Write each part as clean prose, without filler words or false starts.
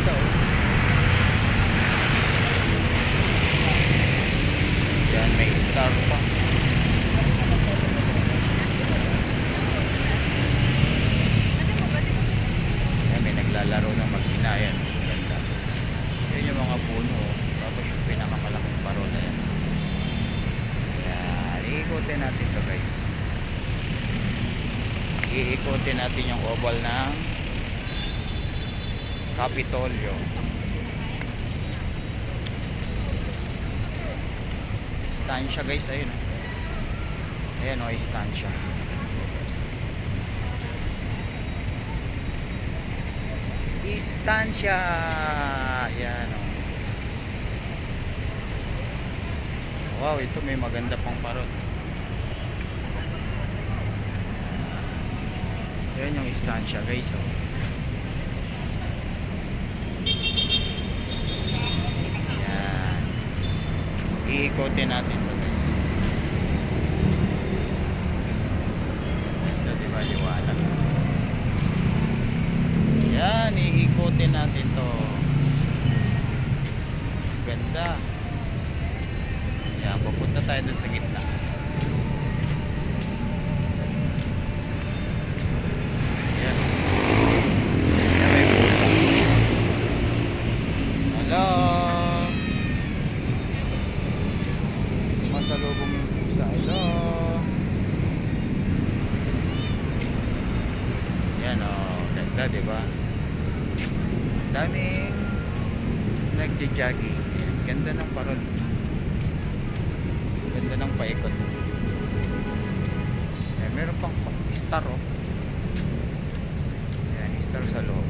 ganda oh. Yan, may star pa. Yan, may naglalaro ng mag-ina. Yan, ganda. Yan yung mga puno oh. Tapos yung pinakamalaking paro na yan. Yan, iikotin natin to guys. Iikotin natin yung oval ng Capitolio. Estancia guys, ayun o. Ayan o, Estancia. Estancia. Ayan o. Wow, ito may maganda pang parot. Ayan yung Estancia guys o. Ayan. Iikotin natin ito guys. Ito diba liwanag. Ayan, iikotin natin to. Ganda. Ayan, pupunta tayo dun sa gitna. Ayan. Ayan, may pusa. Hello. Sumasalubong yung pusa. Hello. Ayan o, ganda diba? Daming nagja-jogging. Ganda ng parol. Ganda ng paikot. Eh, meron pang star oh. Ayan, star sa loob.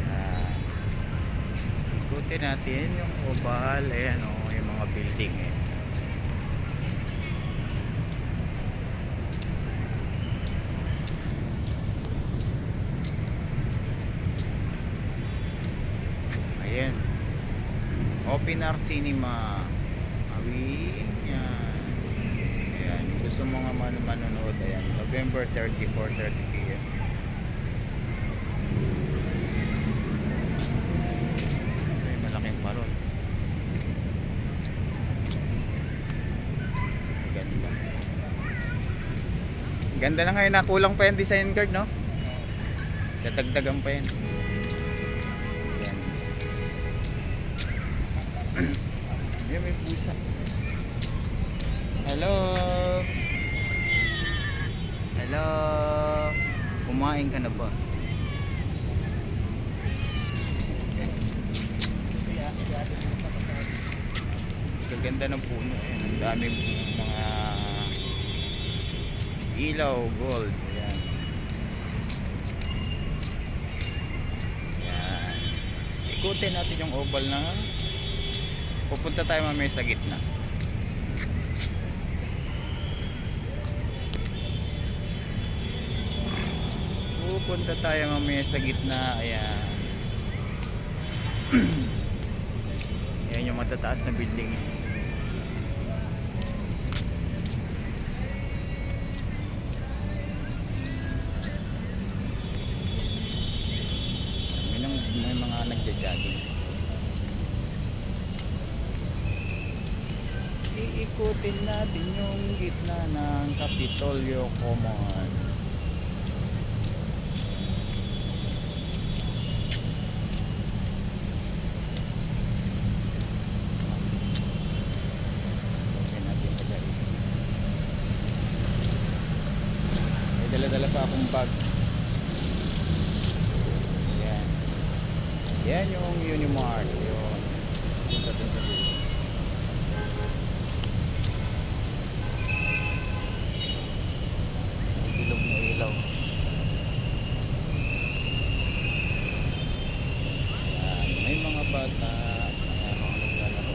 Ayan. Ikutin natin yung oval. Ayan oh, yung mga building eh. Ayan. Open-air cinema. Awi. Ayan. Ayan. Gusto mo nga manonood. Ayan. November 30, 4:30 p.m. May malaking parol. Ganda. Ganda na ngayon. Nakulang pa yung design card, no? Dadagdagan pa yan. Ayan, may pusa. Hello. Hello. Kumain ka na ba? Gaganda ng puno. Ayan, ang daming mga ilaw, gold. Ayan. Ayan. Ikutin natin yung oval na pupunta tayo mamaya sa gitna. Pupunta tayo mamaya sa gitna. Ayan. Ayan yung matataas na building. May mga nagja-jogging. Iikutin natin yung gitna ng Capitolio Common. Okay natin ito guys. May dala-dala pa akong bag. Yan. Yan yung Unimart. Yun. Punta dun sa dulo. Ilaw. Ayan, may mga bata. Ayan, mga naglalaro.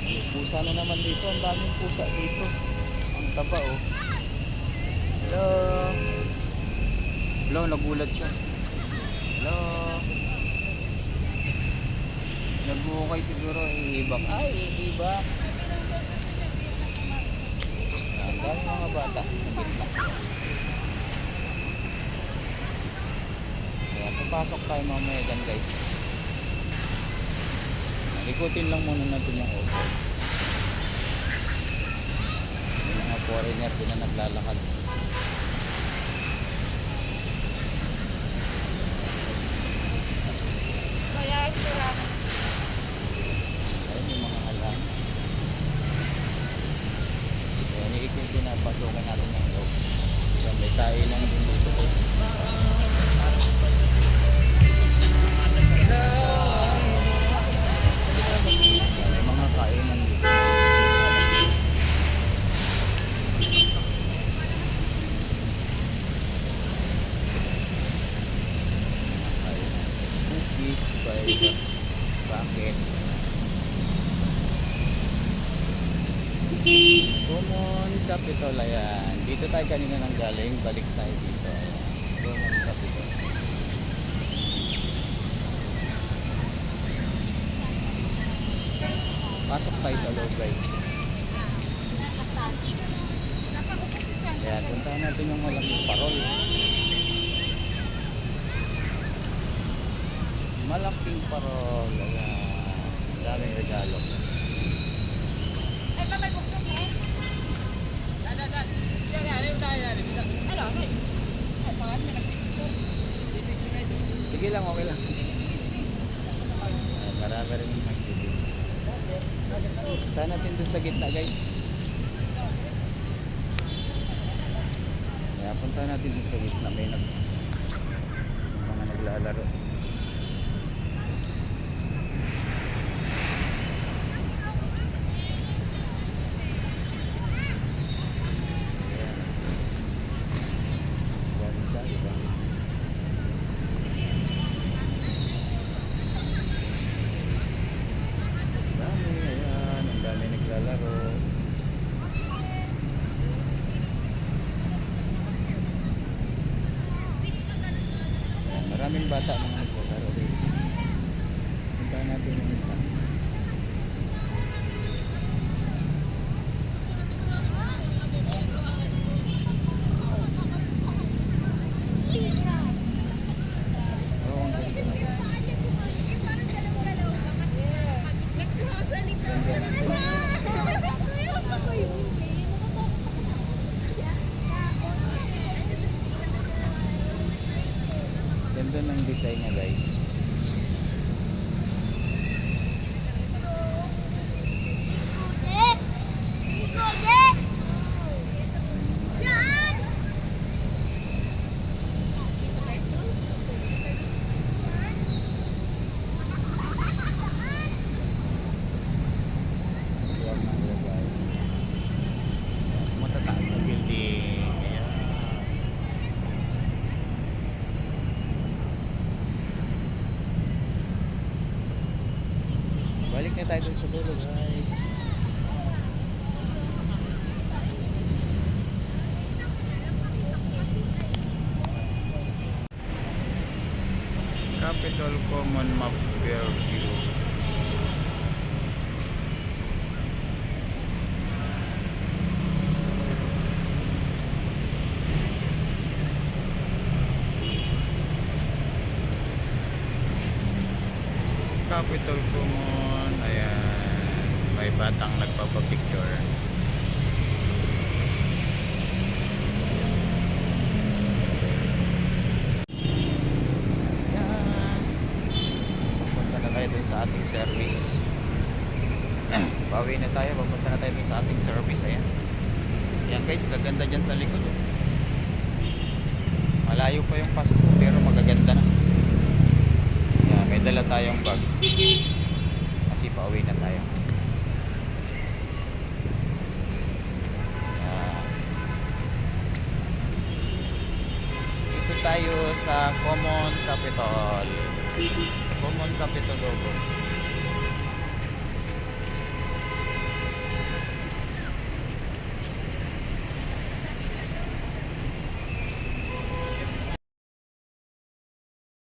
May pusa na naman dito. Ang daming pusa dito. Ang taba oh. Hello. Hello, nagulat siya. Hello. Nag-uukay siguro, iibak. Ay, iibak. Ang dami mga bata sa gitna. Kaya papasok tayo mamaya dyan guys. Ikutin lang muna natin yung open. May mga foreigner din na naglalakad. Kaya sila. Ayun yung mga halaman. Kaya niikutin na pasukin natin yung loob. Yan, may kainan din dito guys. May mga kainan dito. Cookies by the bucket. Common Capital, ayan. Dito tayo kanina nang galing, balik tayo dito. Ayan. Common Capital. Pasok tayo sa loob guys. Nakaupo si Santa. Ayan, puntahan natin yung malaking parol. Malaking parol. Ayan. Ang daming regalo. Ay, may buksok eh. Ano, ano? Ay, bakit may nagpicture? Sige lang, okay lang. Ayan, marami rin yung magdidid. Puntahan natin dun sa gitna guys. Kaya puntahan natin dun sa gitna. May mga naglalaro. Ayan. Ganda, diba? Dami, ayan. Ang dami naglalaro. Ayan, maraming bata mga naglalaro guys. Puntahan natin yung isa. Oo, ang ganda na. Ganda ng design niya guys. Huwag nang lagay. Matataas na building. Ayan. Balik na tayo dun sa dulo guys. Capital Common Map Fairview. Capital Common, ayan, may batang nagpapapicture. Ayan, papunta na tayo dun sa ating service. Pauwi na tayo, papunta na tayo dun sa ating service. Ayan, ayan guys, gaganda dyan sa likod oh. Malayo pa yung pasto pero magaganda na. Ayan, may dala tayong bag kasi pauwi na tayo. Ayan. Dito tayo sa Common Capital. Common Capital logo.